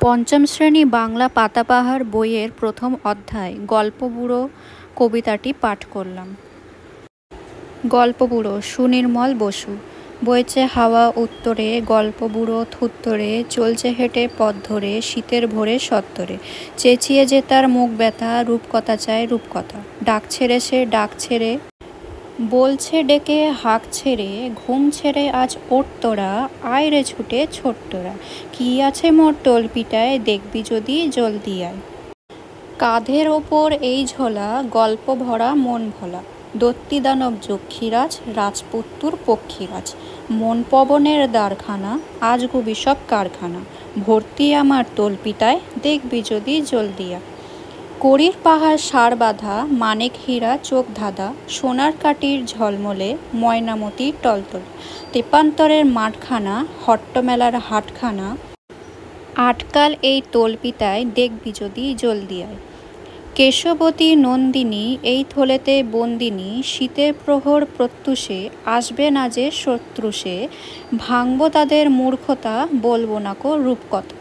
পঞ্চম শ্রেণী বাংলা পাতাবাহার বইয়ের প্রথম অধ্যায় গল্পবুড়ো কবিতাটি পাঠ করলাম। গল্পবুড়ো সুনির্মল বসু। বইছে হাওয়া উত্তরে, গল্পবুড়ো থুত্তরে, চলছে হেঁটে পথ ধরে, শীতের ভোরে সত্তরে। চেঁচিয়ে যে তার মুখ ব্যথা, রূপকথা চায় রূপকথা। ডাক ছেড়ে সে ডাক ছেড়ে, বলছে ডেকে হাঁক ছেড়ে, ঘুম ছেড়ে আজ ওঠ তোরা, আয় রে ছুটে ছোট্টরা। কি আছে মোর টোলপিটায়, দেখবি যদি জলদি আয়। কাঁধের ওপর এই ঝোলা, গল্প ভরা মন ভোলা। দত্তি দানব যক্ষীরাজ, রাজপুত্তুর পক্ষীরাজ। মন পবনের দ্বারখানা, আজ গুবি সব কারখানা। ভর্তি আমার তোলপিটায়, দেখবি যদি জলদি আয়। কড়ির পাহাড় সার বাঁধা, মানিক হীরা চোখ ধাঁধা। সোনার কাটির ঝলমলে, ময়নামতির টলটল। তেপান্তরের মাঠখানা, হট্টমেলার হাটখানা। আটকাল এই তোলপিটায়, দেখবি যদি জলদি আয়। কেশবতী নন্দিনী এই থলেতে বন্দিনী, শীতের প্রহর প্রত্যুষে, আসবে না যে শত্রুষে। ভাঙব তাদের মূর্খতা, বলবো না কো রূপকথা।